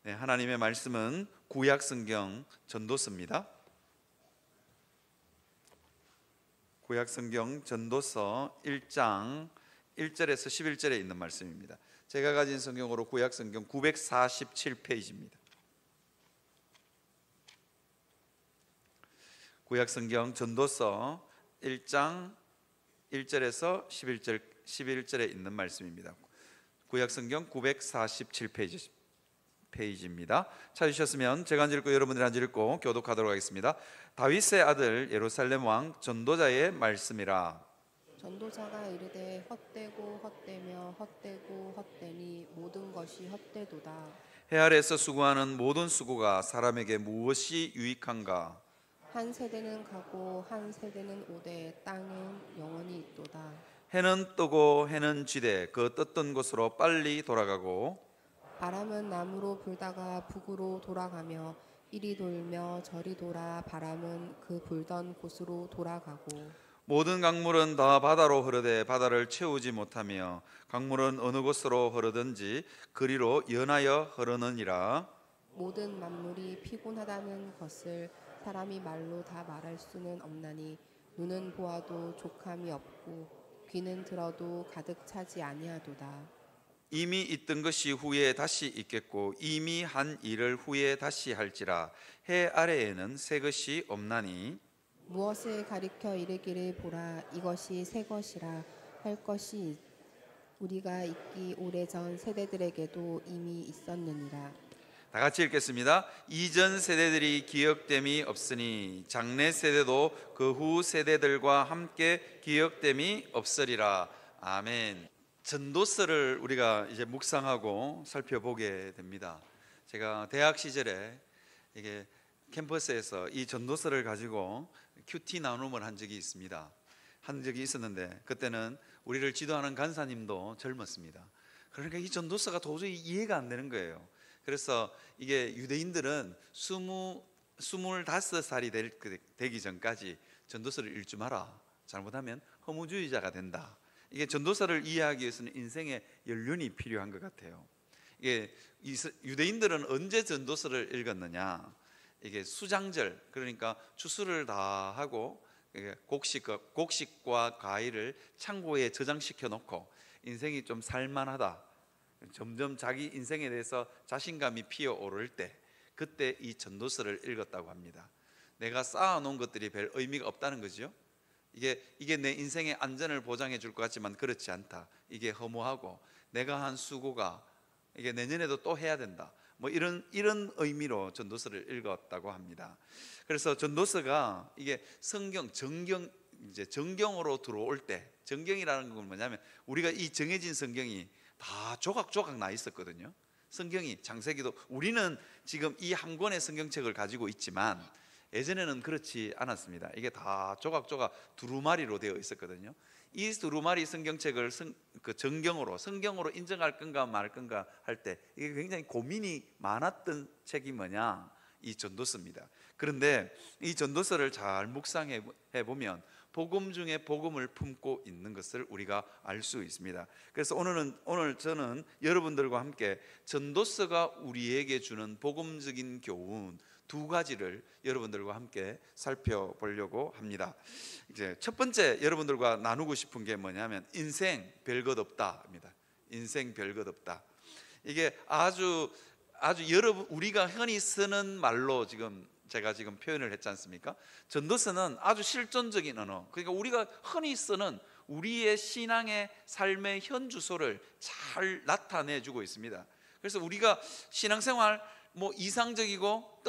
네, 하나님의 말씀은 구약 성경 전도서입니다. 구약 성경 전도서 1장 1절에서 11절에 있는 말씀입니다. 제가 가진 성경으로 구약 성경 947페이지입니다. 구약 성경 전도서 1장 1절에서 11절에 있는 말씀입니다. 구약 성경 947페이지입니다. 찾으셨으면 제가 안 읽고 여러분들이 안 읽고 교독하도록 하겠습니다. 다윗의 아들 예루살렘 왕 전도자의 말씀이라. 전도자가 이르되 헛되고 헛되며 헛되고 헛되니 모든 것이 헛되도다. 해 아래에서 수고하는 모든 수고가 사람에게 무엇이 유익한가? 한 세대는 가고 한 세대는 오되 땅은 영원히 있도다. 해는 뜨고 해는 지되 그 떴던 곳으로 빨리 돌아가고 바람은 남으로 불다가 북으로 돌아가며 이리 돌며 저리 돌아 바람은 그 불던 곳으로 돌아가고 모든 강물은 다 바다로 흐르되 바다를 채우지 못하며 강물은 어느 곳으로 흐르든지 그리로 연하여 흐르느니라. 모든 만물이 피곤하다는 것을 사람이 말로 다 말할 수는 없나니 눈은 보아도 족함이 없고 귀는 들어도 가득 차지 아니하도다. 이미 있던 것이 후에 다시 있겠고 이미 한 일을 후에 다시 할지라. 해 아래에는 새 것이 없나니 무엇을 가리켜 이르기를 보라 이것이 새 것이라 할 것이 우리가 있기 오래전 세대들에게도 이미 있었느니라. 다 같이 읽겠습니다. 이전 세대들이 기억됨이 없으니 장래 세대도 그 후 세대들과 함께 기억됨이 없으리라. 아멘. 전도서를 우리가 이제 묵상하고 살펴보게 됩니다. 제가 대학 시절에 이게 캠퍼스에서 이 전도서를 가지고 큐티 나눔을 한 적이 있었는데 그때는 우리를 지도하는 간사님도 젊었습니다. 그러니까 이 전도서가 도저히 이해가 안 되는 거예요. 그래서 이게 유대인들은 25살이 되기 전까지 전도서를 읽지 마라. 잘못하면 허무주의자가 된다. 이게 전도서를 이해하기 위해서는 인생의 연륜이 필요한 것 같아요. 이게 유대인들은 언제 전도서를 읽었느냐? 이게 수장절, 그러니까 추수를 다 하고 곡식과 과일을 창고에 저장시켜 놓고 인생이 좀 살만하다, 점점 자기 인생에 대해서 자신감이 피어오를 때 그때 이 전도서를 읽었다고 합니다. 내가 쌓아놓은 것들이 별 의미가 없다는 거죠. 이게 내 인생의 안전을 보장해 줄 것 같지만 그렇지 않다. 이게 허무하고 내가 한 수고가 이게 내년에도 또 해야 된다. 뭐 이런 의미로 전도서를 읽었다고 합니다. 그래서 전도서가 이게 정경으로 들어올 때, 정경이라는 건 뭐냐면 우리가 이 정해진 성경이 다 조각조각 나 있었거든요. 성경이 창세기도 우리는 지금 이 한 권의 성경책을 가지고 있지만 예전에는 그렇지 않았습니다. 이게 다 조각조각 두루마리로 되어 있었거든요. 이 두루마리 성경책을 성경으로 인정할 건가 말 건가 할 때 이게 굉장히 고민이 많았던 책이 뭐냐? 이 전도서입니다. 그런데 이 전도서를 잘 묵상해 보면 복음 중에 복음을 품고 있는 것을 우리가 알 수 있습니다. 그래서 오늘 저는 여러분들과 함께 전도서가 우리에게 주는 복음적인 교훈 두 가지를 여러분들과 함께 살펴보려고 합니다. 이제 첫 번째 여러분들과 나누고 싶은 게 뭐냐면 인생 별것 없다입니다. 인생 별것 없다. 이게 아주 여러분 우리가 흔히 쓰는 말로 제가 지금 표현을 했지 않습니까? 전도서는 아주 실존적인 언어, 그러니까 우리가 흔히 쓰는 우리의 신앙의 삶의 현 주소를 잘 나타내주고 있습니다. 그래서 우리가 신앙생활 이상적이고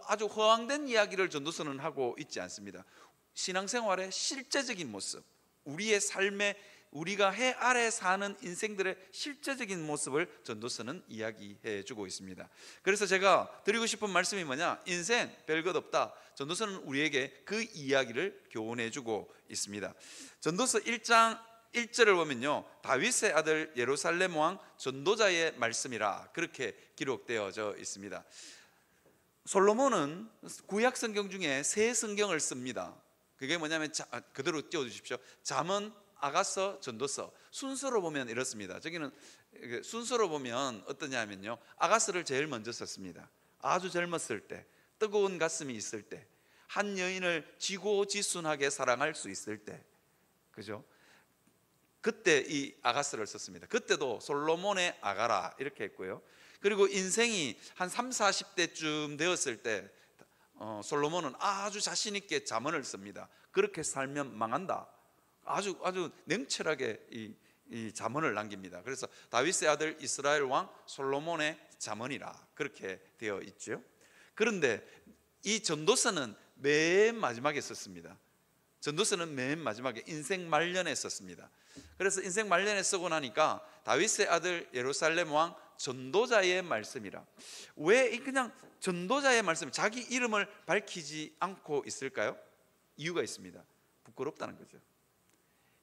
아주 허황된 이야기를 전도서는 하고 있지 않습니다. 신앙생활의 실제적인 모습, 우리의 삶의 우리가 해 아래 사는 인생들의 실제적인 모습을 전도서는 이야기해 주고 있습니다. 그래서 제가 드리고 싶은 말씀이 뭐냐? 인생 별것 없다. 전도서는 우리에게 그 이야기를 교훈해 주고 있습니다. 전도서 1장 1절을 보면요, 다윗의 아들 예루살렘 왕 전도자의 말씀이라 그렇게 기록되어져 있습니다. 솔로몬은 구약 성경 중에 새 성경을 씁니다. 그게 뭐냐면 그대로 띄워주십시오. 잠언, 아가서, 전도서 순서로 보면 이렇습니다. 저기는 순서로 보면 어떠냐면요, 아가스를 제일 먼저 썼습니다. 아주 젊었을 때, 뜨거운 가슴이 있을 때, 한 여인을 지고지순하게 사랑할 수 있을 때, 그죠? 그때 이 아가스를 썼습니다. 그때도 솔로몬의 아가라 이렇게 했고요. 그리고 인생이 한 3, 40대쯤 되었을 때 솔로몬은 아주 자신 있게 잠언을 씁니다. 그렇게 살면 망한다. 아주 냉철하게 이 잠언을 남깁니다. 그래서 다윗의 아들 이스라엘 왕 솔로몬의 잠언이라 그렇게 되어 있죠. 그런데 이 전도서는 맨 마지막에 썼습니다. 전도서는 맨 마지막에 인생 말년에 썼습니다. 그래서 인생 말년에 쓰고 나니까 다윗의 아들 예루살렘 왕 전도자의 말씀이라. 왜 그냥 전도자의 말씀, 자기 이름을 밝히지 않고 있을까요? 이유가 있습니다. 부끄럽다는 거죠.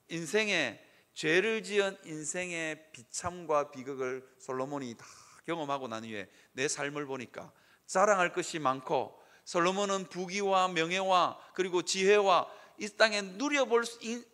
인생에 죄를 지은 인생의 비참과 비극을 솔로몬이 다 경험하고 난 후에 내 삶을 보니까 자랑할 것이 많고, 솔로몬은 부귀와 명예와 그리고 지혜와 이 땅에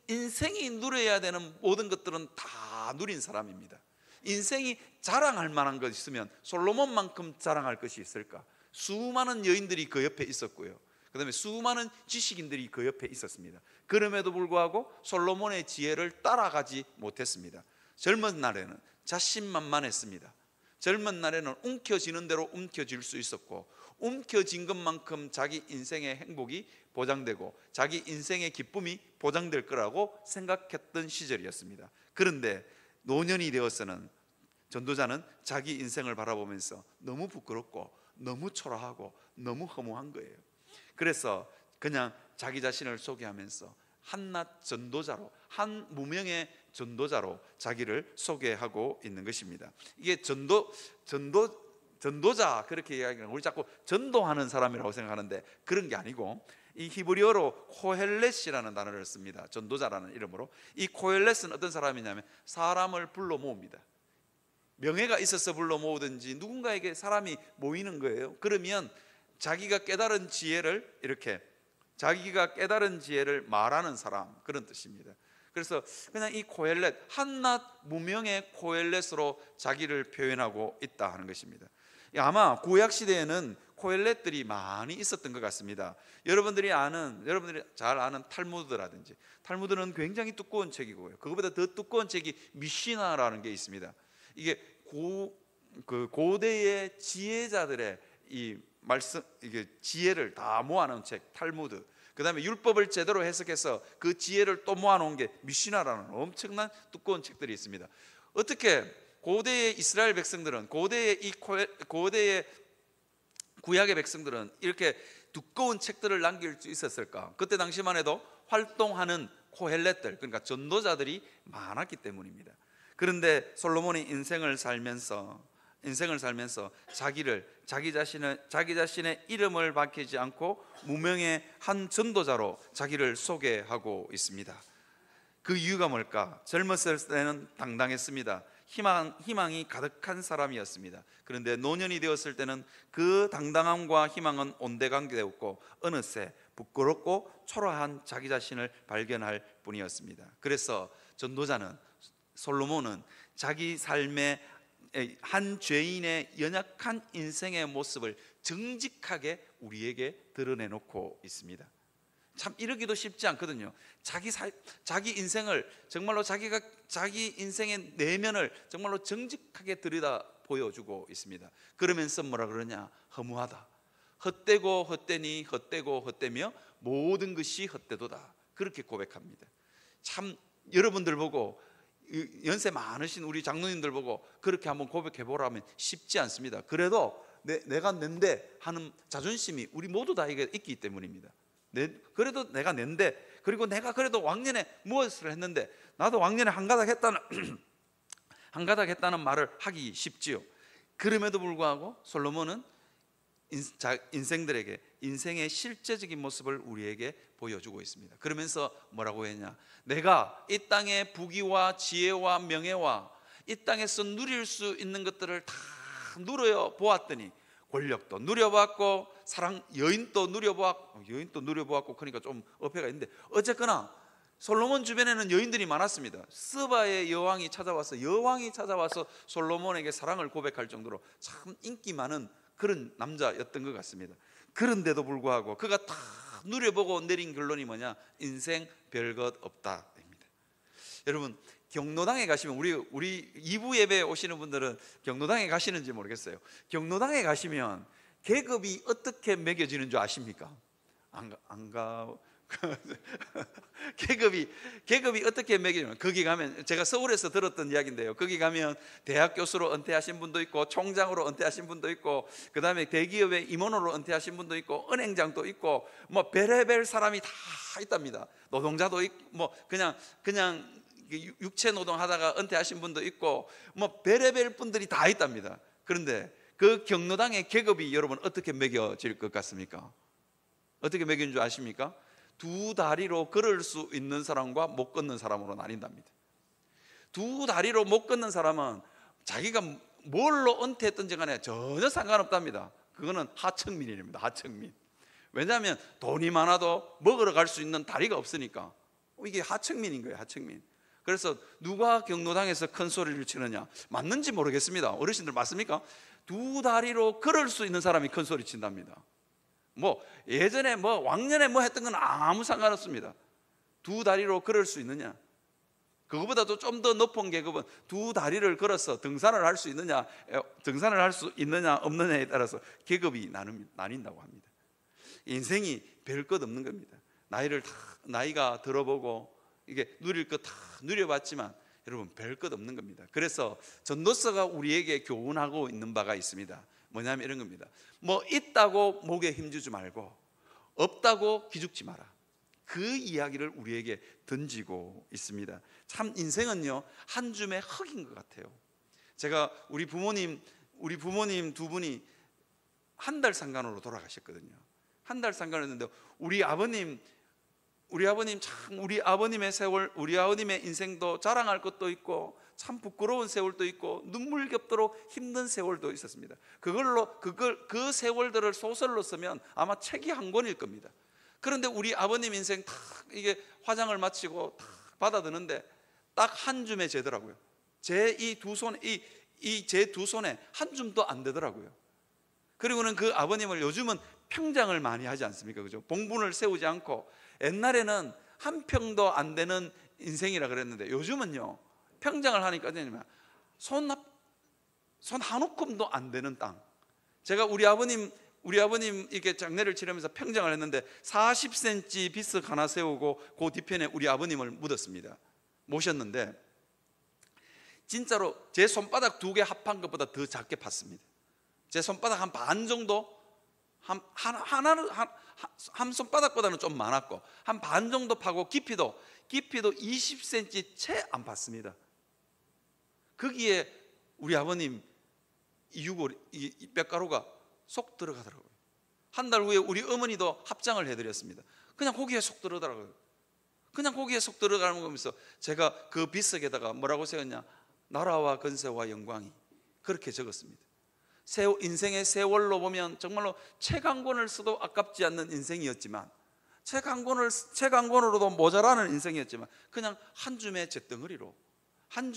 인생이 누려야 되는 모든 것들은 다 누린 사람입니다. 인생이 자랑할 만한 것 있으면 솔로몬만큼 자랑할 것이 있을까? 수많은 여인들이 그 옆에 있었고요, 그 다음에 수많은 지식인들이 그 옆에 있었습니다. 그럼에도 불구하고 솔로몬의 지혜를 따라가지 못했습니다. 젊은 날에는 자신만만했습니다. 젊은 날에는 움켜쥐는 대로 움켜질 수 있었고, 움켜진 것만큼 자기 인생의 행복이 보장되고 자기 인생의 기쁨이 보장될 거라고 생각했던 시절이었습니다. 그런데 노년이 되어서는 전도자는 자기 인생을 바라보면서 너무 부끄럽고 너무 초라하고 너무 허무한 거예요. 그래서 그냥 자기 자신을 소개하면서 한낱 전도자로, 한 무명의 전도자로 자기를 소개하고 있는 것입니다. 이게 전도자 그렇게 이야기하는, 우리 자꾸 전도하는 사람이라고 생각하는데 그런 게 아니고, 이 히브리어로 코헬렛이라는 단어를 씁니다. 전도자라는 이름으로. 이 코헬렛은 어떤 사람이냐면 사람을 불러 모읍니다. 명예가 있어서 불러 모으든지 누군가에게 사람이 모이는 거예요. 그러면 자기가 깨달은 지혜를 자기가 깨달은 지혜를 말하는 사람, 그런 뜻입니다. 그래서 그냥 이 코헬렛, 한낱 무명의 코헬렛으로 자기를 표현하고 있다 하는 것입니다. 아마 구약 시대에는 코헬렛들이 많이 있었던 것 같습니다. 여러분들이 잘 아는 탈무드라든지, 탈무드는 굉장히 두꺼운 책이고요, 그것보다 더 두꺼운 책이 미시나라는 게 있습니다. 이게 고대의 지혜자들의 이 말씀, 이게 지혜를 다 모아놓은 책, 탈무드. 그 다음에 율법을 제대로 해석해서 그 지혜를 또 모아놓은 게 미시나라는 엄청난 두꺼운 책들이 있습니다. 어떻게 고대의 이스라엘 백성들은, 고대의 구약의 백성들은 이렇게 두꺼운 책들을 남길 수 있었을까? 그때 당시만 해도 활동하는 코헬렛들, 그러니까 전도자들이 많았기 때문입니다. 그런데 솔로몬이 인생을 살면서 자기 자신의 이름을 밝히지 않고 무명의 한 전도자로 자기를 소개하고 있습니다. 그 이유가 뭘까? 젊었을 때는 당당했습니다. 희망이 가득한 사람이었습니다. 그런데 노년이 되었을 때는 그 당당함과 희망은 온데간데되었고 어느새 부끄럽고 초라한 자기 자신을 발견할 뿐이었습니다. 그래서 전도자는, 솔로몬은 자기 삶의 한 죄인의 연약한 인생의 모습을 정직하게 우리에게 드러내놓고 있습니다. 참 이러기도 쉽지 않거든요. 자기 인생을 정말로 자기 인생의 내면을 정말로 정직하게 들여다 보여주고 있습니다. 그러면서 뭐라 그러냐? 허무하다. 헛되고 헛되니 헛되고 헛되며 모든 것이 헛되도다. 그렇게 고백합니다. 참 여러분들 보고, 연세 많으신 우리 장로님들 보고 그렇게 한번 고백해 보라면 쉽지 않습니다. 그래도 내가 낸데 하는 자존심이 우리 모두 다 있기 때문입니다. 그래도 내가 낸데, 그리고 내가 그래도 왕년에 무엇을 했는데 나도 왕년에 한가닥 했다는 말을 하기 쉽지요. 그럼에도 불구하고 솔로몬은 인생들에게 인생의 실제적인 모습을 우리에게 보여주고 있습니다. 그러면서 뭐라고 했냐? 내가 이 땅의 부귀와 지혜와 명예와 이 땅에서 누릴 수 있는 것들을 다 누려 보았더니, 권력도 누려보았고 여인도 누려보았고, 그러니까 좀 어폐가 있는데, 어쨌거나 솔로몬 주변에는 여인들이 많았습니다. 스바의 여왕이 찾아와서 솔로몬에게 사랑을 고백할 정도로 참 인기 많은 그런 남자였던 것 같습니다. 그런데도 불구하고 그가 다 누려보고 내린 결론이 뭐냐? 인생 별것 없다입니다. 여러분, 경로당에 가시면 우리 2부 예배에 오시는 분들은 경로당에 가시는지 모르겠어요. 경로당에 가시면 계급이 어떻게 매겨지는 줄 아십니까? 안 가. 계급이 어떻게 매겨지면, 거기 가면, 제가 서울에서 들었던 이야기인데요, 거기 가면 대학 교수로 은퇴하신 분도 있고 총장으로 은퇴하신 분도 있고 그 다음에 대기업의 임원으로 은퇴하신 분도 있고 은행장도 있고 뭐 별의별 사람이 다 있답니다. 노동자도 있고 뭐 그냥 육체 노동하다가 은퇴하신 분도 있고 뭐 별의별 분들이 다 있답니다. 그런데 그 경로당의 계급이 여러분 어떻게 매겨질 것 같습니까? 어떻게 매겨진 줄 아십니까? 두 다리로 걸을 수 있는 사람과 못 걷는 사람으로 나뉜답니다. 두 다리로 못 걷는 사람은 자기가 뭘로 은퇴했든지 간에 전혀 상관없답니다. 그거는 하층민입니다. 하층민. 왜냐하면 돈이 많아도 먹으러 갈 수 있는 다리가 없으니까 이게 하층민인 거예요. 하층민. 그래서 누가 경로당에서 큰 소리를 치느냐, 맞는지 모르겠습니다. 어르신들 맞습니까? 두 다리로 걸을 수 있는 사람이 큰 소리 친답니다. 뭐 예전에 뭐 왕년에 뭐 했던 건 아무 상관없습니다. 두 다리로 걸을 수 있느냐, 그거보다도 좀 더 높은 계급은 두 다리를 걸어서 등산을 할 수 있느냐 없느냐에 따라서 계급이 나뉜다고 합니다. 인생이 별 것 없는 겁니다. 나이가 들어보고 이게 누릴 것 다 누려봤지만 여러분 별 것 없는 겁니다. 그래서 전도서가 우리에게 교훈하고 있는 바가 있습니다. 뭐냐면 이런 겁니다. 뭐 있다고 목에 힘주지 말고 없다고 기죽지 마라. 그 이야기를 우리에게 던지고 있습니다. 참 인생은요 한 줌의 흙인 것 같아요. 제가 우리 부모님 두 분이 한 달 상간으로 돌아가셨거든요. 한 달 상간이었는데 우리 아버님 참 우리 아버님의 인생도 자랑할 것도 있고 참 부끄러운 세월도 있고 눈물겹도록 힘든 세월도 있었습니다. 그 세월들을 소설로 쓰면 아마 책이 한 권일 겁니다. 그런데 우리 아버님 인생 딱 이게 화장을 마치고 딱 받아드는데 딱 한 줌에 재더라고요. 제 두 손에 한 줌도 안 되더라고요. 그리고는 그 아버님을 요즘은 평장을 많이 하지 않습니까? 그죠? 봉분을 세우지 않고 옛날에는 한 평도 안 되는 인생이라 그랬는데 요즘은요 평장을 하니까 손 한 움큼도 안 되는 땅. 제가 우리 아버님 이렇게 장례를 치르면서 평장을 했는데 40cm 비석 하나 세우고 그 뒤편에 우리 아버님을 묻었습니다. 모셨는데 진짜로 제 손바닥 두 개 합한 것보다 더 작게 팠습니다. 제 손바닥 한 반 정도, 한 손바닥보다는 좀 많았고 한 반 정도 파고 깊이도 20cm 채 안 팠습니다. 거기에 우리 아버님 이 뼈가루가 속 들어가더라고요. 한 달 후에 우리 어머니도 합장을 해드렸습니다. 그냥 거기에 속 들어가더라고요. 그냥 거기에 속 들어가는 거면서 제가 그 비석에다가 뭐라고 적었냐, 나라와 건세와 영광이, 그렇게 적었습니다. 인생의 세월로 보면 정말로 책 한 권을 써도 아깝지 않는 인생이었지만 책 한 권으로도 모자라는 인생이었지만 그냥 한 줌의 잿덩어리로 한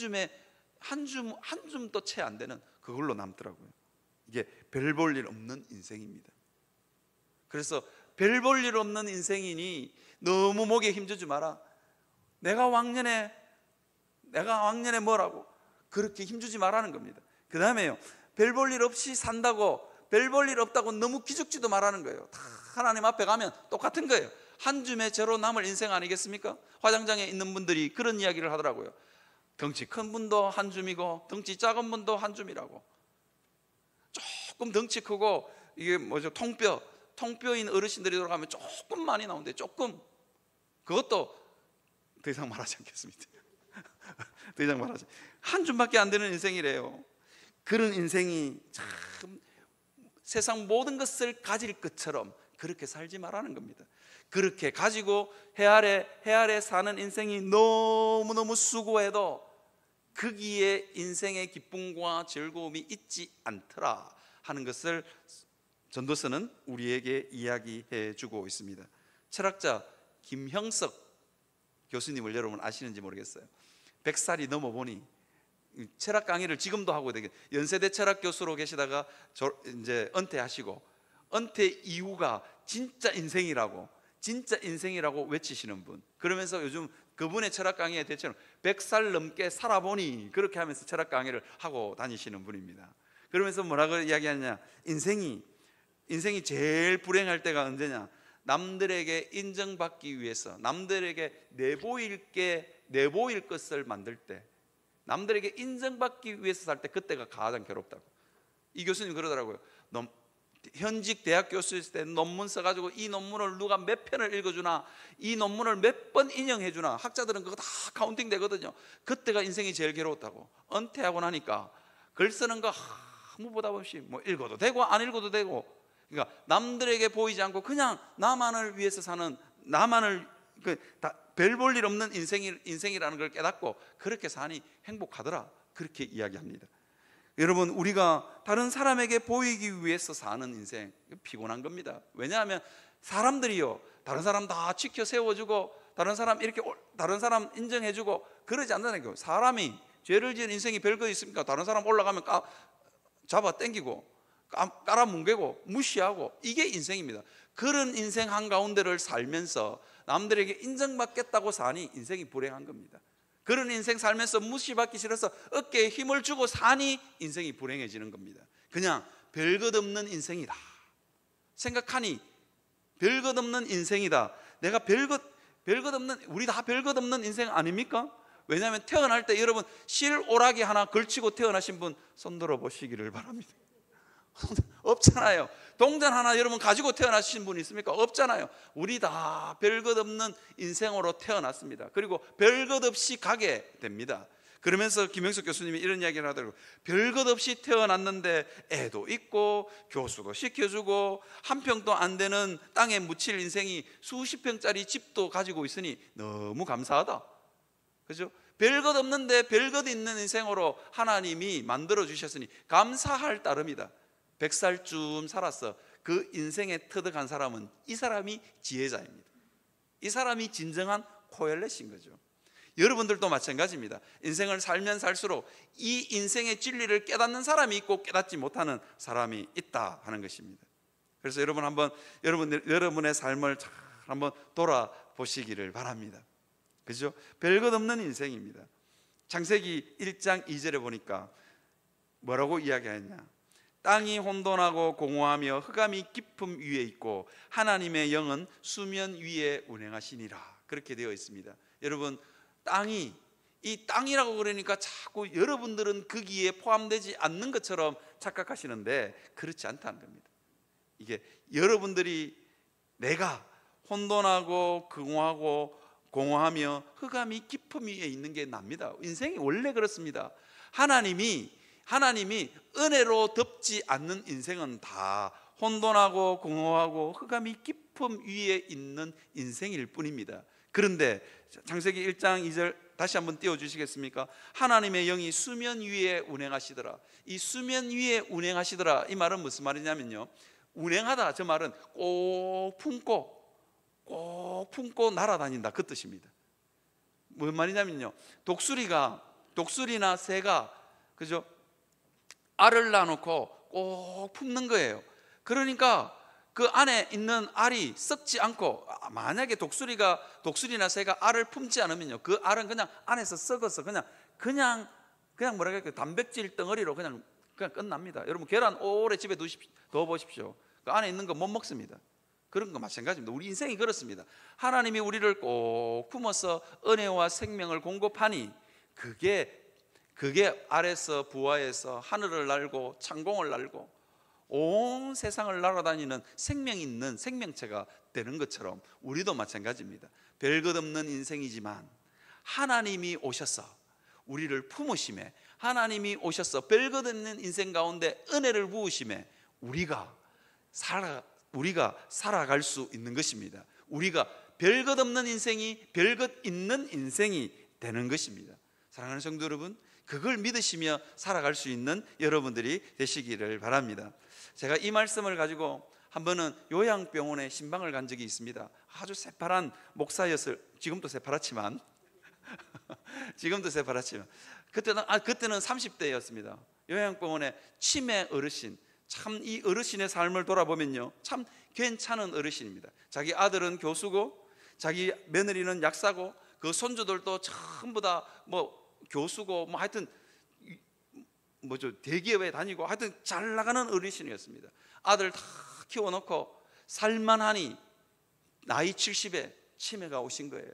줌도 채 안 되는 그걸로 남더라고요. 이게 별 볼 일 없는 인생입니다. 그래서 별 볼 일 없는 인생이니 너무 목에 힘주지 마라. 내가 왕년에 뭐라고 그렇게 힘주지 말라는 겁니다. 그 다음에요, 별 볼 일 없이 산다고, 별 볼 일 없다고 너무 기죽지도 말라는 거예요. 다 하나님 앞에 가면 똑같은 거예요. 한 줌의 재로 남을 인생 아니겠습니까? 화장장에 있는 분들이 그런 이야기를 하더라고요. 덩치 큰 분도 한 줌이고 덩치 작은 분도 한 줌이라고. 조금 덩치 크고 이게 뭐죠, 통뼈인 어르신들이 돌아가면 조금 많이 나오는데 조금, 그것도 더 이상 말하지 않겠습니다. 더 이상 말하지. 한 줌밖에 안 되는 인생이래요. 그런 인생이 참 세상 모든 것을 가질 것처럼 그렇게 살지 말라는 겁니다. 그렇게 가지고 해 아래 사는 인생이 너무너무 수고해도 거기에 인생의 기쁨과 즐거움이 있지 않더라 하는 것을 전도서는 우리에게 이야기해 주고 있습니다. 철학자 김형석 교수님을 여러분 아시는지 모르겠어요. 100살이 넘어보니 철학 강의를 지금도 하고 되게 연세대 철학 교수로 계시다가 이제 은퇴하시고 은퇴 이후가 진짜 인생이라고 외치시는 분. 그러면서 요즘 그분의 철학 강의의 대체로 100살 넘게 살아보니 그렇게 하면서 철학 강의를 하고 다니시는 분입니다. 그러면서 뭐라고 이야기하냐, 인생이 제일 불행할 때가 언제냐, 남들에게 인정받기 위해서 남들에게 내보일 것을 만들 때, 남들에게 인정받기 위해서 살 때, 그때가 가장 괴롭다고. 이 교수님 그러더라고요. 현직 대학 교수였을 때 논문 써가지고 이 논문을 누가 몇 편을 읽어주나, 이 논문을 몇 번 인용해주나, 학자들은 그거 다 카운팅 되거든요. 그때가 인생이 제일 괴로웠다고. 은퇴하고 나니까 글 쓰는 거 아무 보답 없이 뭐 읽어도 되고 안 읽어도 되고, 그러니까 남들에게 보이지 않고 그냥 나만을 위해서 사는, 나만을 별 볼 일 없는 인생이라는 걸 깨닫고 그렇게 사니 행복하더라, 그렇게 이야기합니다. 여러분, 우리가 다른 사람에게 보이기 위해서 사는 인생 피곤한 겁니다. 왜냐하면 사람들이요, 다른 사람 다 지켜 세워주고 다른 사람 인정해주고 그러지 않는다니까요. 사람이 죄를 지은 인생이 별거 있습니까? 다른 사람 올라가면 잡아 당기고 깔아뭉개고 무시하고, 이게 인생입니다. 그런 인생 한가운데를 살면서 남들에게 인정받겠다고 사니 인생이 불행한 겁니다. 그런 인생 살면서 무시받기 싫어서 어깨에 힘을 주고 사니 인생이 불행해지는 겁니다. 그냥 별것 없는 인생이다 생각하니 별것 없는 인생이다. 내가 별것 없는, 우리 다 별것 없는 인생 아닙니까? 왜냐하면 태어날 때 여러분 실오라기 하나 걸치고 태어나신 분 손 들어 보시기를 바랍니다. 없잖아요. 동전 하나 여러분 가지고 태어나신 분 있습니까? 없잖아요. 우리 다 별것 없는 인생으로 태어났습니다. 그리고 별것 없이 가게 됩니다. 그러면서 김영숙 교수님이 이런 이야기를 하더라고요. 별것 없이 태어났는데 애도 있고 교수도 시켜주고 한 평도 안 되는 땅에 묻힐 인생이 수십 평짜리 집도 가지고 있으니 너무 감사하다. 그죠? 별것 없는데 별것 있는 인생으로 하나님이 만들어 주셨으니 감사할 따름이다. 100살쯤 살았어. 그 인생에 터득한 사람은 이 사람이 지혜자입니다. 이 사람이 진정한 코엘렛인 거죠. 여러분들도 마찬가지입니다. 인생을 살면 살수록 이 인생의 진리를 깨닫는 사람이 있고 깨닫지 못하는 사람이 있다 하는 것입니다. 그래서 여러분 한번 여러분의 삶을 잘 한번 돌아보시기를 바랍니다. 그죠? 별것 없는 인생입니다. 창세기 1장 2절에 보니까 뭐라고 이야기하냐, 땅이 혼돈하고 공허하며 흑암이 깊음 위에 있고 하나님의 영은 수면 위에 운행하시니라, 그렇게 되어 있습니다. 여러분, 이 땅이라고 그러니까 자꾸 여러분들은 거기에 포함되지 않는 것처럼 착각하시는데 그렇지 않다는 겁니다. 이게 여러분들이, 내가 혼돈하고 공허하며 흑암이 깊음 위에 있는 게 납니다. 인생이 원래 그렇습니다. 하나님이 은혜로 덮지 않는 인생은 다 혼돈하고 공허하고 흑암이 깊음 위에 있는 인생일 뿐입니다. 그런데 창세기 1장 2절 다시 한번 띄워주시겠습니까? 하나님의 영이 수면 위에 운행하시더라. 이 수면 위에 운행하시더라, 이 말은 무슨 말이냐면요, 운행하다, 저 말은 꼭 품고 날아다닌다, 그 뜻입니다. 무슨 말이냐면요, 독수리나 새가, 그죠, 알을 낳아놓고 꼭 품는 거예요. 그러니까 그 안에 있는 알이 썩지 않고, 만약에 독수리나 새가 알을 품지 않으면요, 그 알은 그냥 안에서 썩어서 그냥 뭐라 그럴까요, 단백질 덩어리로 그냥 끝납니다. 여러분, 계란 오래 집에 둬 보십시오. 그 안에 있는 거 못 먹습니다. 그런 거 마찬가지입니다. 우리 인생이 그렇습니다. 하나님이 우리를 꼭 품어서 은혜와 생명을 공급하니 그게 아래서 부하에서 하늘을 날고 창공을 날고 온 세상을 날아다니는 생명 있는 생명체가 되는 것처럼 우리도 마찬가지입니다. 별것 없는 인생이지만 하나님이 오셔서 우리를 품으심에, 하나님이 오셔서 별것 없는 인생 가운데 은혜를 부으심에 우리가 살아갈 수 있는 것입니다. 우리가 별것 없는 인생이 별것 있는 인생이 되는 것입니다. 사랑하는 성도 여러분, 그걸 믿으시며 살아갈 수 있는 여러분들이 되시기를 바랍니다. 제가 이 말씀을 가지고 한 번은 요양병원에 신방을 간 적이 있습니다. 아주 새파란 목사였을, 지금도 새파랗지만 그때는 30대였습니다. 요양병원에 치매 어르신, 참 이 어르신의 삶을 돌아보면요, 참 괜찮은 어르신입니다. 자기 아들은 교수고 자기 며느리는 약사고 그 손주들도 전부 다 뭐 교수고 뭐 하여튼 대기업에 다니고 하여튼 잘 나가는 어르신이었습니다. 아들 다 키워놓고 살만하니 나이 70에 치매가 오신 거예요.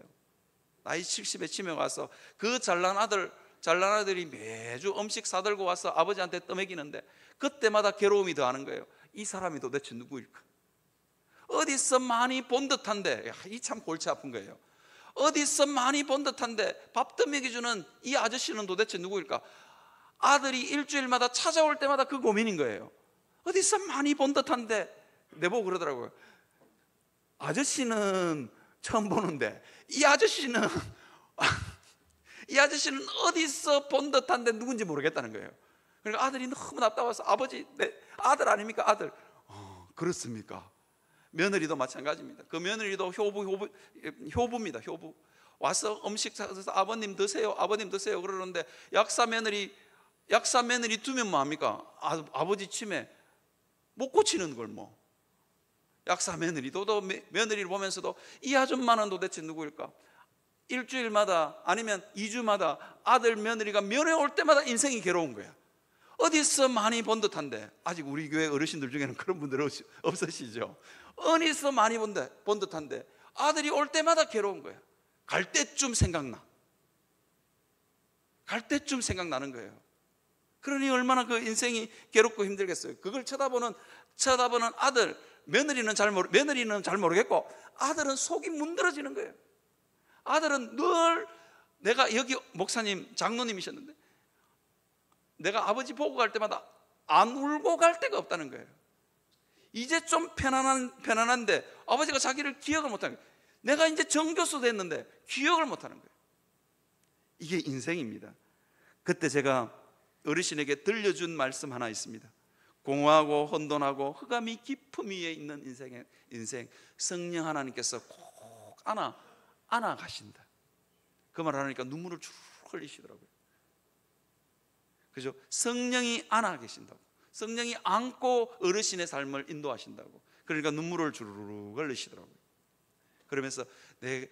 나이 70에 치매가 와서 그 잘난 아들이 매주 음식 사들고 와서 아버지한테 떠먹이는데 그때마다 괴로움이 더하는 거예요. 이 사람이 도대체 누구일까? 어디서 많이 본 듯한데, 이 참 골치 아픈 거예요. 어디서 많이 본 듯한데 밥도 먹여주는 이 아저씨는 도대체 누구일까? 아들이 일주일마다 찾아올 때마다 그 고민인 거예요. 어디서 많이 본 듯한데, 내보고 그러더라고요. 아저씨는 처음 보는데 이 아저씨는 어디서 본 듯한데 누군지 모르겠다는 거예요. 그러니까 아들이 너무 답답해서, 아버지, 내 아들 아닙니까? 아들. 그렇습니까? 며느리도 마찬가지입니다. 그 며느리도 효부입니다. 효부. 와서 음식 사서 아버님 드세요, 아버님 드세요 그러는데 약사 며느리 두면 뭐합니까? 아버지 치매 못 고치는 걸 뭐. 약사 며느리도 며느리를 보면서도 이 아줌마는 도대체 누구일까? 일주일마다 아니면 2주마다 아들 며느리가 면회 올 때마다 인생이 괴로운 거야. 어디서 많이 본 듯한데, 아직 우리 교회 어르신들 중에는 그런 분들 없으시죠? 어디서 많이 본 듯한데 아들이 올 때마다 괴로운 거야. 갈 때쯤 생각나는 거예요. 그러니 얼마나 그 인생이 괴롭고 힘들겠어요. 그걸 쳐다보는 아들, 며느리는 잘 모르겠고 아들은 속이 문드러지는 거예요. 아들은 늘, 내가 여기 목사님 장로님이셨는데 내가 아버지 보고 갈 때마다 안 울고 갈 데가 없다는 거예요. 이제 좀 편안한데 아버지가 자기를 기억을 못하는 거예요. 내가 이제 정교수 됐는데 기억을 못하는 거예요. 이게 인생입니다. 그때 제가 어르신에게 들려준 말씀 하나 있습니다. 공허하고 혼돈하고 흑암이 깊음 위에 있는 인생, 성령 하나님께서 꼭 안아 가신다. 그 말 하니까 눈물을 쭉 흘리시더라고요. 그죠? 성령이 안아 계신다고. 성령이 안고 어르신의 삶을 인도하신다고. 그러니까 눈물을 주르륵 흘리시더라고요. 그러면서 내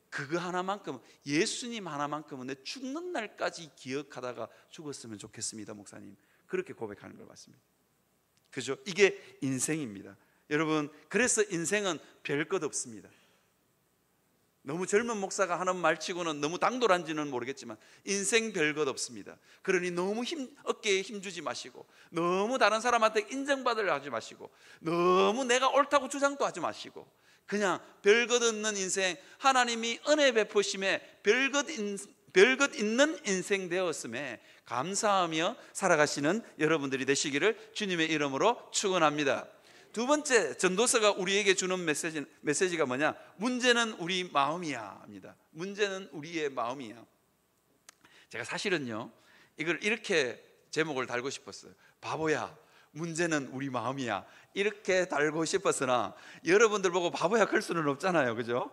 그거 하나만큼, 예수님 하나만큼은 내 죽는 날까지 기억하다가 죽었으면 좋겠습니다, 목사님. 그렇게 고백하는 걸 봤습니다. 그죠? 이게 인생입니다. 여러분, 그래서 인생은 별 것 없습니다. 너무 젊은 목사가 하는 말치고는 너무 당돌한지는 모르겠지만 인생 별 것 없습니다. 그러니 너무 어깨에 힘주지 마시고, 너무 다른 사람한테 인정받으려 하지 마시고, 너무 내가 옳다고 주장도 하지 마시고, 그냥 별 것 없는 인생, 하나님이 은혜 베푸심에 별 것 있는 인생 되었음에 감사하며 살아가시는 여러분들이 되시기를 주님의 이름으로 축원합니다. 두 번째, 전도서가 우리에게 주는 메시지가 뭐냐? 문제는 우리 마음이야 입니다. 문제는 우리의 마음이야. 제가 사실은요, 이걸 이렇게 제목을 달고 싶었어요. 바보야, 문제는 우리 마음이야. 이렇게 달고 싶었으나 여러분들 보고 바보야 그럴 수는 없잖아요, 그죠?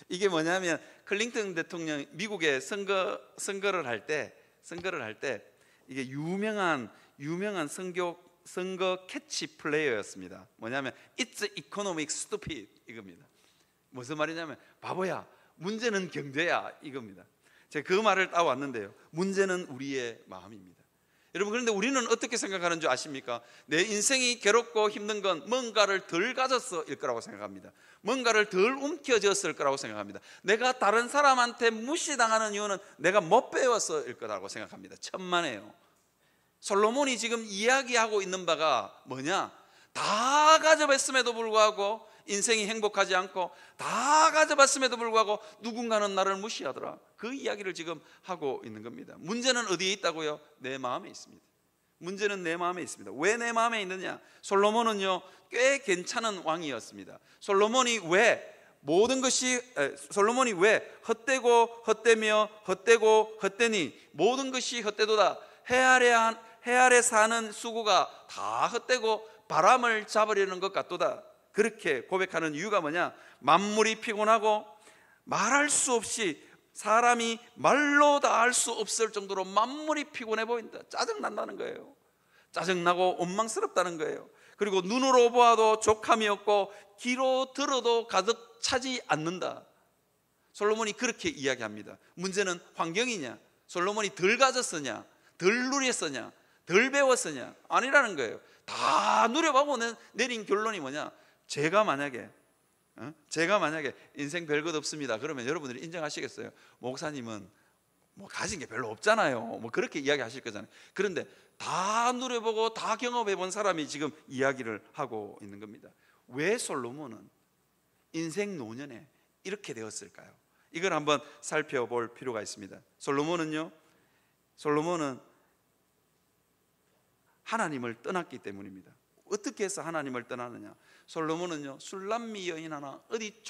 이게 뭐냐면 클린턴 대통령 미국에 선거를 할 때 이게 유명한 선거 캐치 플레이어였습니다. 뭐냐면 It's economic stupid 이겁니다. 무슨 말이냐면 바보야, 문제는 경제야 이겁니다. 제가 그 말을 따왔는데요, 문제는 우리의 마음입니다. 여러분, 그런데 우리는 어떻게 생각하는 줄 아십니까? 내 인생이 괴롭고 힘든 건 뭔가를 덜 가졌어일 거라고 생각합니다. 뭔가를 덜 움켜쥐었을 거라고 생각합니다. 내가 다른 사람한테 무시당하는 이유는 내가 못 배웠어일 거라고 생각합니다. 천만에요. 솔로몬이 지금 이야기하고 있는 바가 뭐냐? 다 가져봤음에도 불구하고 인생이 행복하지 않고, 다 가져봤음에도 불구하고 누군가는 나를 무시하더라. 그 이야기를 지금 하고 있는 겁니다. 문제는 어디에 있다고요? 내 마음에 있습니다. 문제는 내 마음에 있습니다. 왜 내 마음에 있느냐? 솔로몬은요, 꽤 괜찮은 왕이었습니다. 솔로몬이 왜 헛되고 헛되며 헛되고 헛되니 모든 것이 헛되도다. 해 아래 사는 수고가 다 헛되고 바람을 잡으려는 것 같도다. 그렇게 고백하는 이유가 뭐냐? 만물이 피곤하고 말할 수 없이, 사람이 말로 다 할 수 없을 정도로 만물이 피곤해 보인다. 짜증난다는 거예요. 짜증나고 원망스럽다는 거예요. 그리고 눈으로 보아도 족함이 없고 귀로 들어도 가득 차지 않는다. 솔로몬이 그렇게 이야기합니다. 문제는 환경이냐? 솔로몬이 덜 가졌으냐? 덜 누렸으냐? 덜 배웠으냐? 아니라는 거예요. 다 누려보고 내린 결론이 뭐냐? 제가 만약에 인생 별것 없습니다, 그러면 여러분들이 인정하시겠어요? 목사님은 뭐 가진 게 별로 없잖아요, 뭐 그렇게 이야기하실 거잖아요. 그런데 다 누려보고 다 경험해 본 사람이 지금 이야기를 하고 있는 겁니다. 왜 솔로몬은 인생 노년에 이렇게 되었을까요? 이걸 한번 살펴볼 필요가 있습니다. 솔로몬은 하나님을 떠났기 때문입니다. 어떻게 해서 하나님을 떠나느냐? 솔로몬은요, 술람미 여인 하나, 어디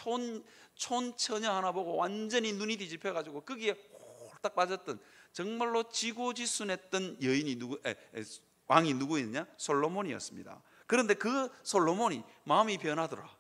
촌처녀 하나 보고 완전히 눈이 뒤집혀가지고 거기에 홀딱 빠졌던, 정말로 지고지순했던 왕이 누구였냐? 솔로몬이었습니다. 그런데 그 솔로몬이 마음이 변하더라.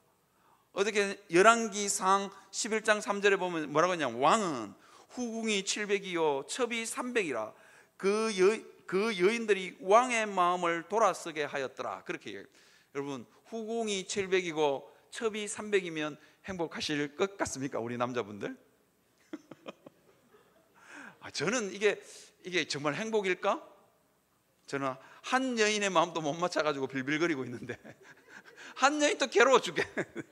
어떻게 열왕기상 11장 3절에 보면 뭐라고 하냐? 왕은 후궁이 700이요 첩이 300이라 그 여인들이 왕의 마음을 돌아서게 하였더라. 그렇게 얘기해요. 여러분, 후궁이 700이고 첩이 300이면 행복하실 것 같습니까? 우리 남자분들? 저는 이게 정말 행복일까? 저는 한 여인의 마음도 못 맞춰가지고 빌빌거리고 있는데 한 여인도 괴로워 죽겠는데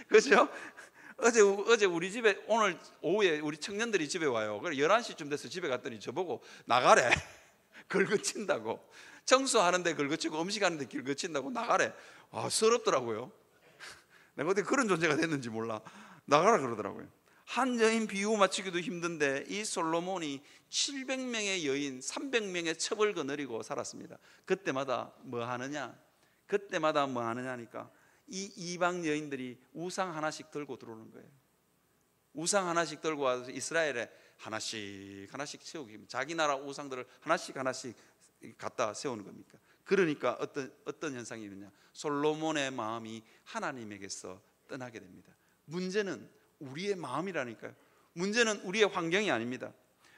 그렇죠? 어제 우리 집에, 오늘 오후에 우리 청년들이 집에 와요. 그래 11시쯤 돼서 집에 갔더니 저보고 나가래. 긁어친다고. 청소하는데 긁어치고 음식하는데 긁어친다고 나가래. 서럽더라고요. 내가 어떻게 그런 존재가 됐는지 몰라. 나가라 그러더라고요. 한 여인 비유 맞추기도 힘든데 이 솔로몬이 700명의 여인, 300명의 첩을 거느리고 살았습니다. 그때마다 뭐 하느냐? 하니까 이 이방 여인들이 우상 하나씩 들고 들어오는 거예요. 우상 하나씩 들고 와서 이스라엘에 하나씩 세우기, 자기 나라 우상들을 하나씩 갖다 세우는 겁니까? 그러니까 어떤 현상이 있느냐? 솔로몬의 마음이 하나님에게서 떠나게 됩니다. 문제는 우리의 마음이라니까요. 문제는 우리의 환경이 아닙니다.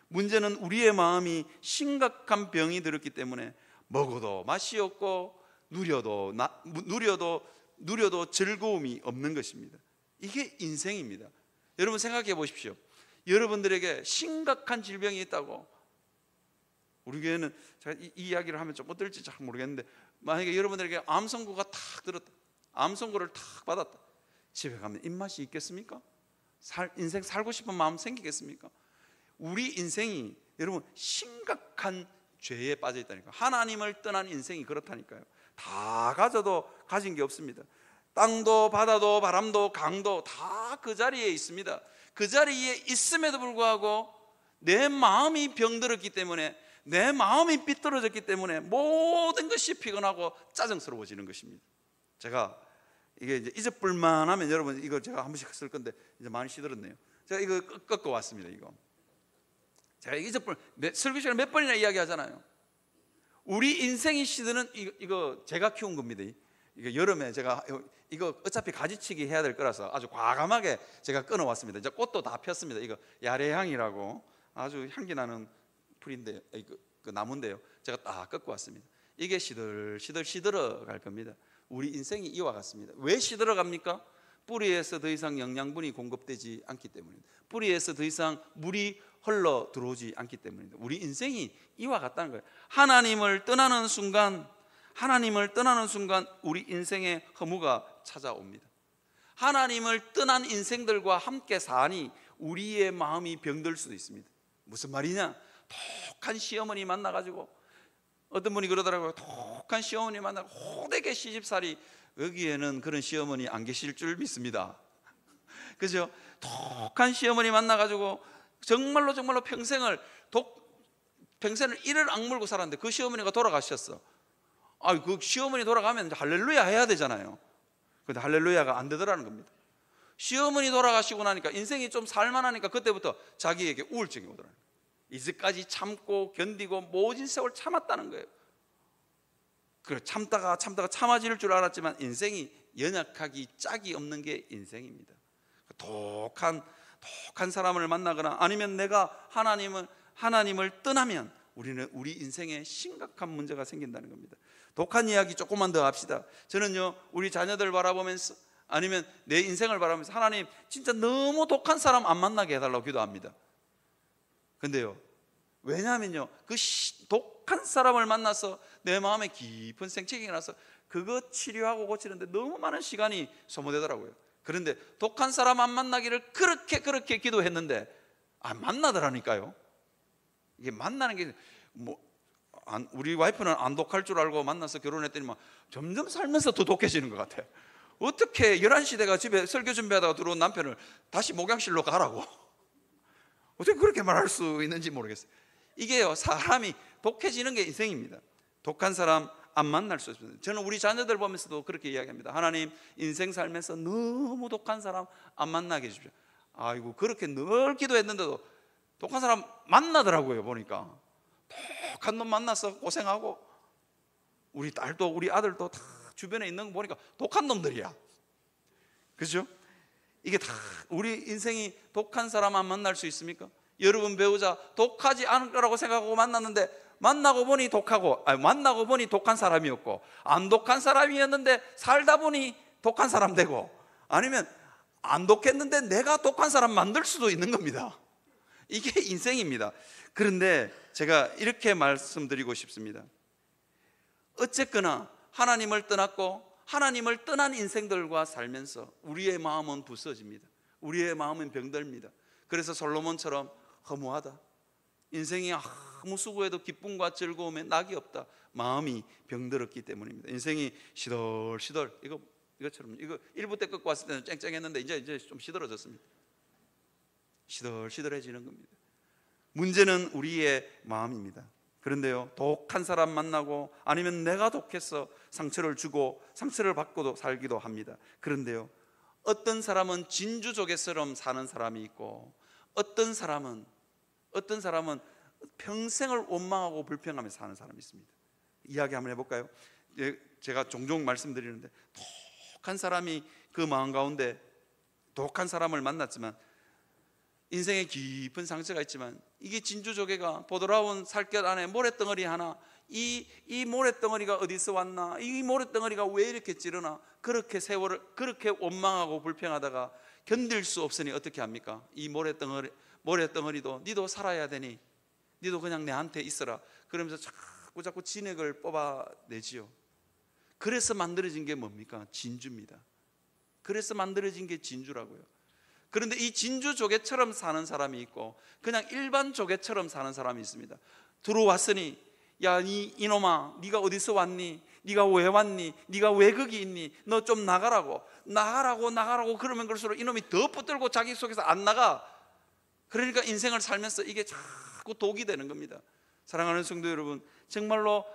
문제는 우리의 마음이 심각한 병이 들었기 때문에 먹어도 맛이 없고 누려도 즐거움이 없는 것입니다. 이게 인생입니다. 여러분 생각해 보십시오. 여러분들에게 심각한 질병이 있다고. 우리 교회는 제가 이 이야기를 하면 좀 어떨지 잘 모르겠는데, 만약에 여러분들에게 암 선고가 탁 들었다, 암 선고를 탁 받았다, 집에 가면 입맛이 있겠습니까? 인생 살고 싶은 마음 생기겠습니까? 우리 인생이 여러분 심각한 죄에 빠져 있다니까. 하나님을 떠난 인생이 그렇다니까요. 다 가져도 가진 게 없습니다. 땅도 바다도 바람도 강도 다 그 자리에 있습니다. 그 자리에 있음에도 불구하고 내 마음이 병들었기 때문에, 내 마음이 삐뚤어졌기 때문에 모든 것이 피곤하고 짜증스러워지는 것입니다. 제가 이게 이제 잊어볼만 하면 여러분 이거 제가 한 번씩 쓸 건데 이제 많이 시들었네요. 제가 이거 꺾어 왔습니다. 이거 제가 설교 시간에 몇 번이나 이야기하잖아요. 우리 인생이 시드는 이거 제가 키운 겁니다. 이거 여름에 제가 이거 어차피 가지치기 해야 될 거라서 아주 과감하게 제가 끊어왔습니다. 이제 꽃도 다 폈습니다. 이거 야래향이라고 아주 향기 나는 풀인데, 그 나무인데요. 제가 딱 꺾어 왔습니다. 이게 시들어 갈 겁니다. 우리 인생이 이와 같습니다. 왜 시들어 갑니까? 뿌리에서 더 이상 영양분이 공급되지 않기 때문입니다. 뿌리에서 더 이상 물이 흘러 들어오지 않기 때문입니다. 우리 인생이 이와 같다는 거예요. 하나님을 떠나는 순간 우리 인생의 허무가 찾아옵니다. 하나님을 떠난 인생들과 함께 사니 우리의 마음이 병들 수도 있습니다. 무슨 말이냐? 독한 시어머니 만나가지고, 어떤 분이 그러더라고요. 독한 시어머니 만나고 호되게 시집살이. 여기에는 그런 시어머니 안 계실 줄 믿습니다. 그죠? 독한 시어머니 만나가지고 정말로 평생을 이를 악물고 살았는데 그 시어머니가 돌아가셨어. 그 시어머니 돌아가면 할렐루야 해야 되잖아요. 근데 할렐루야가 안 되더라는 겁니다. 시어머니 돌아가시고 나니까 인생이 좀 살만하니까 그때부터 자기에게 우울증이 오더라는 거예요. 이제까지 참고 견디고 모진 세월 참았다는 거예요. 그래, 참다가 참아질 줄 알았지만 인생이 연약하기 짝이 없는 게 인생입니다. 독한 사람을 만나거나 아니면 내가 하나님을 떠나면 우리 인생에 심각한 문제가 생긴다는 겁니다. 독한 이야기 조금만 더 합시다. 저는요, 우리 자녀들 바라보면서 아니면 내 인생을 바라보면서 하나님 진짜 너무 독한 사람 안 만나게 해달라고 기도합니다. 근데요, 왜냐하면요, 그 독한 사람을 만나서 내 마음에 깊은 생채기 나서 그거 치료하고 고치는데 너무 많은 시간이 소모되더라고요. 그런데 독한 사람 안 만나기를 그렇게 기도했는데 안 만나더라니까요. 이게 만나는 게 우리 와이프는 안 독할 줄 알고 만나서 결혼했더니 점점 살면서 더 독해지는 것 같아. 어떻게 11시 대가 집에 설교 준비하다가 들어온 남편을 다시 목양실로 가라고 어떻게 그렇게 말할 수 있는지 모르겠어요. 이게요, 사람이 독해지는 게 인생입니다. 독한 사람 안 만날 수 없습니다. 저는 우리 자녀들 보면서도 그렇게 이야기합니다. 하나님, 인생 살면서 너무 독한 사람 안 만나게 해주십시오. 아이고, 그렇게 늘 기도했는데도 독한 사람 만나더라고요. 보니까 독한 놈 만나서 고생하고, 우리 딸도 우리 아들도 다 주변에 있는 거 보니까 독한 놈들이야. 그렇죠? 이게 다 우리 인생이 독한 사람 안 만날 수 있습니까? 여러분 배우자 독하지 않을 거라고 생각하고 만났는데 만나고 보니 독한 사람이었고, 안 독한 사람이었는데 살다 보니 독한 사람 되고, 아니면 안 독했는데 내가 독한 사람 만들 수도 있는 겁니다. 이게 인생입니다. 그런데 제가 이렇게 말씀드리고 싶습니다. 어쨌거나 하나님을 떠났고 하나님을 떠난 인생들과 살면서 우리의 마음은 부서집니다. 우리의 마음은 병들입니다. 그래서 솔로몬처럼 허무하다, 인생이 아무 수고해도 기쁨과 즐거움에 낙이 없다, 마음이 병들었기 때문입니다. 인생이 시덜시덜, 이것처럼 1부 때 끝고 왔을 때는 쨍쨍했는데 이제 좀 시들어졌습니다. 시들시들해지는 겁니다. 문제는 우리의 마음입니다. 그런데요, 독한 사람 만나고 아니면 내가 독해서 상처를 주고 상처를 받고도 살기도 합니다. 그런데요, 어떤 사람은 진주조개처럼 사는 사람이 있고, 어떤 사람은 평생을 원망하고 불평하며 사는 사람이 있습니다. 이야기 한번 해볼까요? 제가 종종 말씀드리는데, 독한 사람이 그 마음 가운데 독한 사람을 만났지만 인생에 깊은 상처가 있지만, 이게 진주조개가 보드라운 살결 안에 모래덩어리 하나, 이 모래덩어리가 어디서 왔나, 이 모래덩어리가 왜 이렇게 찌르나, 그렇게 세월을 그렇게 원망하고 불평하다가 견딜 수 없으니 어떻게 합니까? 이 모래덩어리도 니도 살아야 되니 니도 그냥 내한테 있어라, 그러면서 자꾸 진액을 뽑아내지요. 그래서 만들어진 게 뭡니까? 진주입니다. 그래서 만들어진 게 진주라고요. 그런데 이 진주조개처럼 사는 사람이 있고, 그냥 일반 조개처럼 사는 사람이 있습니다. 들어왔으니, 야, 이놈아, 네가 어디서 왔니? 네가 왜 왔니? 네가 왜 거기 있니? 너 좀 나가라고 그러면 그럴수록 이놈이 더 붙들고 자기 속에서 안 나가. 그러니까 인생을 살면서 이게 자꾸 독이 되는 겁니다. 사랑하는 성도 여러분, 정말로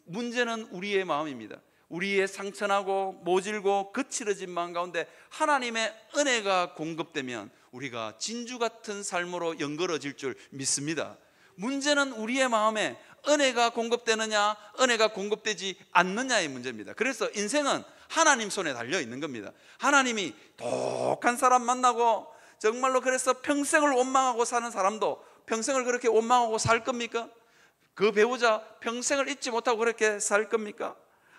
문제는 우리의 마음입니다. 우리의 상처나고 모질고 거칠어진 마음 가운데 하나님의 은혜가 공급되면 우리가 진주 같은 삶으로 연걸어질 줄 믿습니다. 문제는 우리의 마음에 은혜가 공급되느냐, 은혜가 공급되지 않느냐의 문제입니다. 그래서 인생은 하나님 손에 달려 있는 겁니다. 하나님이 독한 사람 만나고 정말로 그래서 평생을 원망하고 사는 사람도 평생을 그렇게 원망하고 살 겁니까? 그 배우자 평생을 잊지 못하고 그렇게 살 겁니까?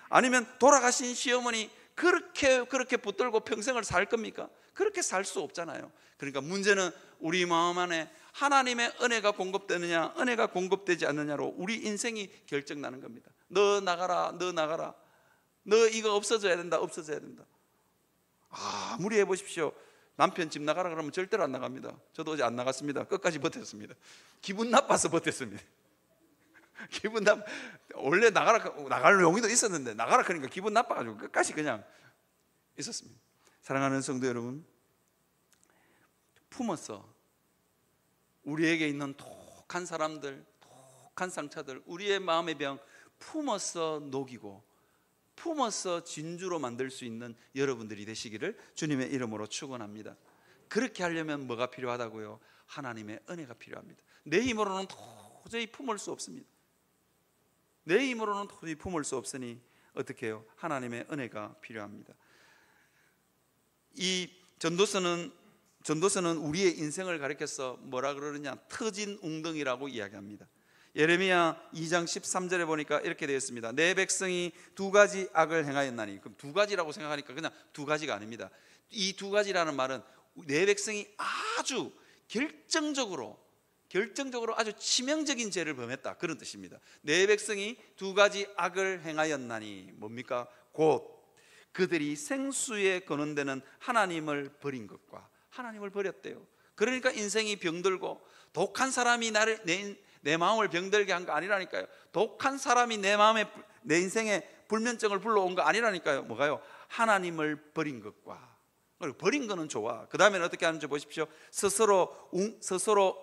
아니면 돌아가신 시어머니 그렇게 붙들고 평생을 살 겁니까? 그렇게 살 수 없잖아요. 그러니까 문제는 우리 마음 안에 하나님의 은혜가 공급되느냐, 은혜가 공급되지 않느냐로 우리 인생이 결정나는 겁니다. 너 나가라, 너 이거 없어져야 된다. 아무리 해보십시오. 남편 집 나가라 그러면 절대로 안 나갑니다. 저도 어제 안 나갔습니다. 끝까지 버텼습니다. 기분 나빠서 버텼습니다. 원래 나갈 용의도 있었는데 나가라 그러니까 기분 나빠가지고 끝까지 그냥 있었습니다. 사랑하는 성도 여러분, 품어서 우리에게 있는 독한 사람들, 독한 상처들, 우리의 마음의 병 품어서 녹이고 품어서 진주로 만들 수 있는 여러분들이 되시기를 주님의 이름으로 축원합니다. 그렇게 하려면 뭐가 필요하다고요? 하나님의 은혜가 필요합니다. 내 힘으로는 도저히 품을 수 없습니다. 내 힘으로는 도저히 품을 수 없으니 어떻게 해요? 하나님의 은혜가 필요합니다. 이 전도서는 우리의 인생을 가리켜서 뭐라 그러느냐, 터진 웅덩이라고 이야기합니다. 예레미야 2장 13절에 보니까 이렇게 되어 있습니다. 내 백성이 두 가지 악을 행하였나니. 그럼 두 가지라고 생각하니까 그냥 두 가지가 아닙니다. 이 두 가지라는 말은 내 백성이 아주 결정적으로 아주 치명적인 죄를 범했다, 그런 뜻입니다. 내 백성이 두 가지 악을 행하였나니 뭡니까? 곧 그들이 생수에 거는데는 하나님을 버린 것과, 하나님을 버렸대요. 그러니까 인생이 병들고, 독한 사람이 내 마음을 병들게 한 거 아니라니까요. 독한 사람이 내 인생에 불면증을 불러온 거 아니라니까요. 뭐가요? 하나님을 버린 것과. 버린 거는 좋아. 그 다음에는 어떻게 하는지 보십시오. 스스로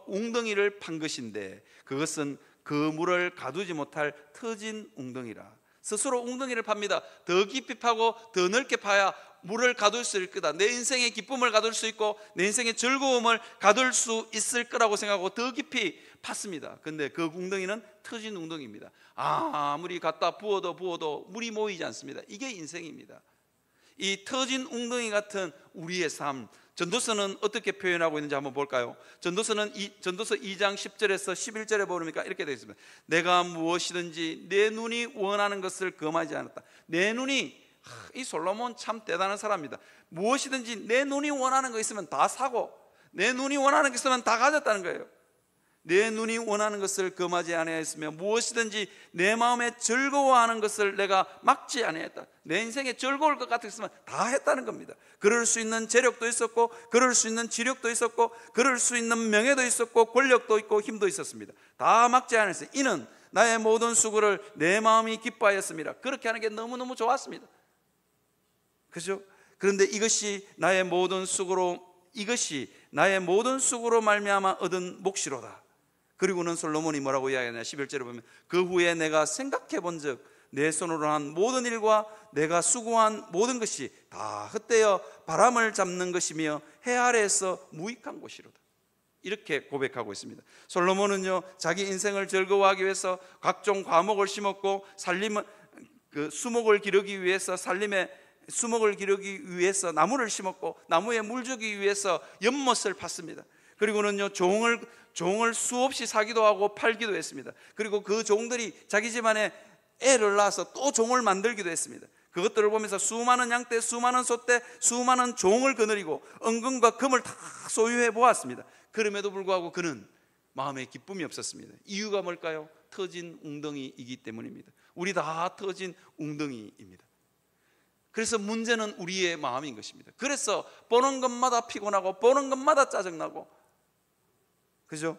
웅덩이를 판 것인데 그것은 그 물을 가두지 못할 터진 웅덩이라. 스스로 웅덩이를 팝니다. 더 깊이 파고 더 넓게 파야 물을 가둘 수 있을 거다. 내 인생의 기쁨을 가둘 수 있고 내 인생의 즐거움을 가둘 수 있을 거라고 생각하고 더 깊이 팠습니다. 근데 그 웅덩이는 터진 웅덩이입니다. 아무리 갖다 부어도 물이 모이지 않습니다. 이게 인생입니다. 이 터진 웅덩이 같은 우리의 삶, 전도서는 어떻게 표현하고 있는지 한번 볼까요? 전도서 2장 10절에서 11절에 보니까 이렇게 되어 있습니다. 내가 무엇이든지 내 눈이 원하는 것을 금하지 않았다. 내 눈이, 이 솔로몬 참 대단한 사람입니다. 무엇이든지 내 눈이 원하는 거 있으면 다 사고, 내 눈이 원하는 거 있으면 다 가졌다는 거예요. 내 눈이 원하는 것을 금하지 아니하였으며 무엇이든지 내 마음에 즐거워하는 것을 내가 막지 아니하였다. 내 인생에 즐거울 것 같았으면 다 했다는 겁니다. 그럴 수 있는 재력도 있었고, 그럴 수 있는 지력도 있었고, 그럴 수 있는 명예도 있었고, 권력도 있고, 힘도 있었습니다. 다 막지 않았어요. 이는 나의 모든 수고를 내 마음이 기뻐하였습니다. 그렇게 하는 게 너무너무 좋았습니다. 그죠? 그런데 이것이 나의 모든 수고로 말미암아 얻은 몫이로다. 그리고는 솔로몬이 뭐라고 이야기하냐, 11절에 보면 그 후에 내가 생각해 본즉 내 손으로 한 모든 일과 내가 수고한 모든 것이 다 헛되어 바람을 잡는 것이며 해 아래에서 무익한 곳이로다. 이렇게 고백하고 있습니다. 솔로몬은요, 자기 인생을 즐거워하기 위해서 각종 과목을 심었고, 수목을 기르기 위해서 나무를 심었고, 나무에 물 주기 위해서 연못을 팠습니다. 그리고는요, 종을 수없이 사기도 하고 팔기도 했습니다. 그리고 그 종들이 자기 집안에 애를 낳아서 또 종을 만들기도 했습니다. 그것들을 보면서 수많은 양떼, 수많은 소떼, 수많은 종을 거느리고 은금과 금을 다 소유해 보았습니다. 그럼에도 불구하고 그는 마음에 기쁨이 없었습니다. 이유가 뭘까요? 터진 웅덩이이기 때문입니다. 우리 다 터진 웅덩이입니다. 그래서 문제는 우리의 마음인 것입니다. 그래서 보는 것마다 피곤하고 보는 것마다 짜증나고, 그죠?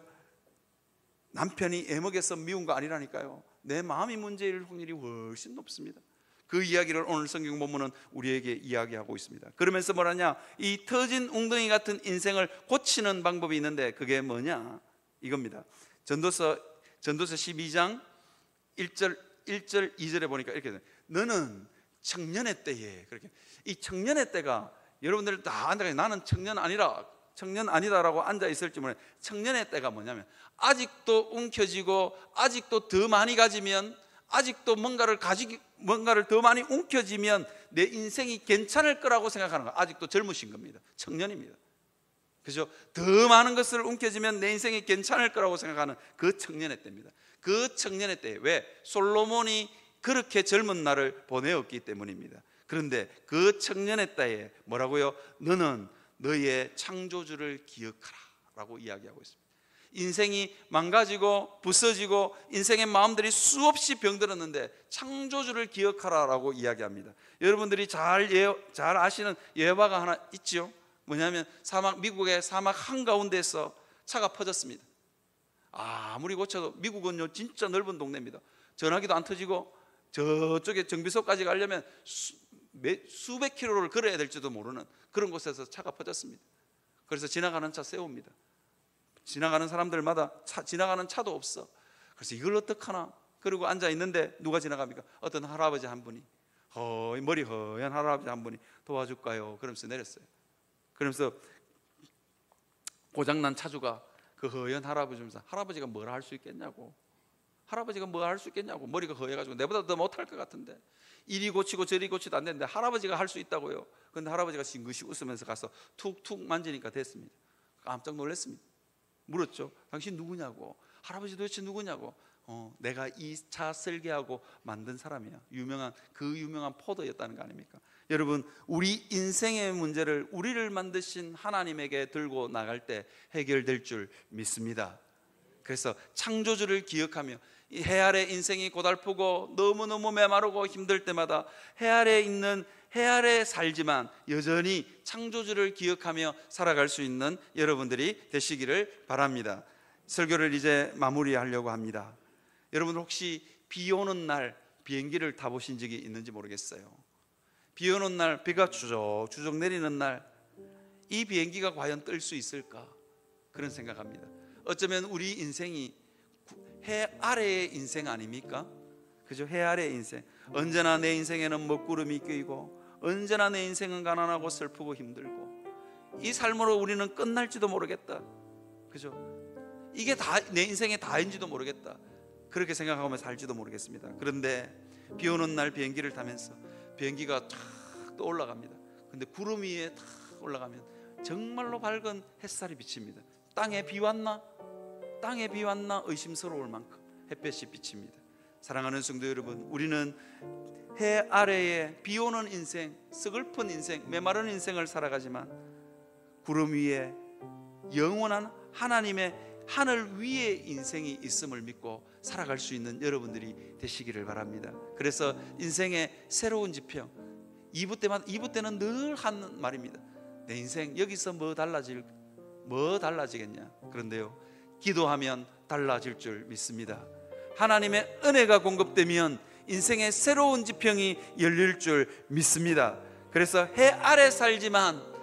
남편이 애먹여서 미운 거 아니라니까요. 내 마음이 문제일 확률이 훨씬 높습니다. 그 이야기를 오늘 성경 본문은 우리에게 이야기하고 있습니다. 그러면서 뭐라냐, 이 터진 웅덩이 같은 인생을 고치는 방법이 있는데 그게 뭐냐, 이겁니다. 전도서 12장 1절 2절에 보니까 이렇게 돼요. 너는 청년의 때에, 그렇게, 이 청년의 때가, 여러분들 다 앉아 나는 청년 아니다라고 앉아 있을지 모르겠는데, 청년의 때가 뭐냐면 아직도 움켜쥐고 아직도 더 많이 가지면, 아직도 뭔가를 더 많이 움켜쥐면 내 인생이 괜찮을 거라고 생각하는 거, 아직도 젊으신 겁니다. 청년입니다. 그죠? 더 많은 것을 움켜쥐면 내 인생이 괜찮을 거라고 생각하는 그 청년의 때입니다. 그 청년의 때, 왜? 솔로몬이 그렇게 젊은 날을 보내었기 때문입니다. 그런데 그 청년의 때에 뭐라고요? 너는 너의 창조주를 기억하라 라고 이야기하고 있습니다. 인생이 망가지고 부서지고 인생의 마음들이 수없이 병들었는데 창조주를 기억하라 라고 이야기합니다. 여러분들이 잘 아시는 예화가 하나 있죠. 뭐냐면 미국의 사막 한가운데에서 차가 퍼졌습니다. 아무리 고쳐도, 미국은요 진짜 넓은 동네입니다. 전화기도 안 터지고 저쪽에 정비소까지 가려면 수백 킬로를 걸어야 될지도 모르는 그런 곳에서 차가 퍼졌습니다. 그래서 지나가는 차 세웁니다. 지나가는 사람들마다 지나가는 차도 없어. 그래서 이걸 어떡하나. 그리고 앉아 있는데 누가 지나갑니까? 어떤 할아버지 한 분이, 머리 허연 할아버지 한 분이 도와줄까요? 그러면서 내렸어요. 그러면서 고장난 차주가 그 허연 할아버지 보면서 할아버지가 뭘 할 수 있겠냐고, 할아버지가 뭘 할 수 있겠냐고, 머리가 허해가지고 내보다 더 못할 것 같은데, 이리 고치고 저리 고치도 안 되는데 할아버지가 할 수 있다고요. 근데 할아버지가 싱긋이 웃으면서 가서 툭툭 만지니까 됐습니다. 깜짝 놀랐습니다. 물었죠. 당신 누구냐고. 할아버지 도대체 누구냐고. 내가 이 차 설계하고 만든 사람이야. 그 유명한 포도였다는 거 아닙니까? 여러분, 우리 인생의 문제를 우리를 만드신 하나님에게 들고 나갈 때 해결될 줄 믿습니다. 그래서 창조주를 기억하며, 이 해 아래 인생이 고달프고 너무너무 메마르고 힘들 때마다 해 아래 살지만 여전히 창조주를 기억하며 살아갈 수 있는 여러분들이 되시기를 바랍니다. 설교를 이제 마무리하려고 합니다. 여러분, 혹시 비 오는 날 비행기를 타보신 적이 있는지 모르겠어요. 비 오는 날, 비가 추적추적 내리는 날, 이 비행기가 과연 뜰 수 있을까? 그런 생각합니다. 어쩌면 우리 인생이 해 아래의 인생 아닙니까? 그죠? 해 아래의 인생. 언제나 내 인생에는 먹구름이 껴있고, 언제나 내 인생은 가난하고 슬프고 힘들고, 이 삶으로 우리는 끝날지도 모르겠다. 그죠? 이게 다 내 인생의 다인지도 모르겠다. 그렇게 생각하며 살지도 모르겠습니다. 그런데 비 오는 날 비행기를 타면서 비행기가 탁 떠올라갑니다. 근데 구름 위에 탁 올라가면 정말로 밝은 햇살이 비칩니다. 땅에 비 왔나? 땅에 비 왔나? 의심스러울 만큼 햇볕이 비칩니다. 사랑하는 성도 여러분, 우리는 해 아래에 비 오는 인생, 서글픈 인생, 메마른 인생을 살아가지만 구름 위에 영원한 하나님의 하늘 위에 인생이 있음을 믿고 살아갈 수 있는 여러분들이 되시기를 바랍니다. 그래서 인생의 새로운 지평, 2부 때는 늘 하는 말입니다. 내 인생 여기서 뭐 달라지겠냐? 그런데요, 기도하면 달라질 줄 믿습니다. 하나님의 은혜가 공급되면 인생의 새로운 지평이 열릴 줄 믿습니다. 그래서 해 아래 살지만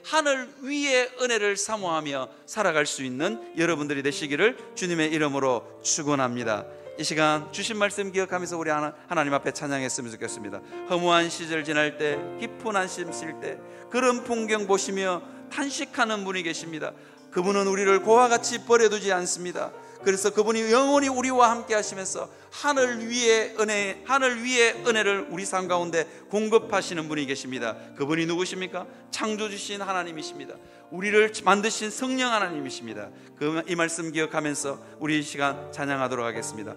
하늘 위의 은혜를 사모하며 살아갈 수 있는 여러분들이 되시기를 주님의 이름으로 축원합니다. 이 시간 주신 말씀 기억하면서 우리 하나님 앞에 찬양했으면 좋겠습니다. 허무한 시절 지날 때, 깊은 한숨 쉴 때 그런 풍경 보시며 탄식하는 분이 계십니다. 그분은 우리를 고와 같이 버려두지 않습니다. 그래서 그분이 영원히 우리와 함께 하시면서 하늘 위의 은혜를 우리 삶 가운데 공급하시는 분이 계십니다. 그분이 누구십니까? 창조주신 하나님이십니다. 우리를 만드신 성령 하나님이십니다. 이 말씀 기억하면서 우리 이 시간 찬양하도록 하겠습니다.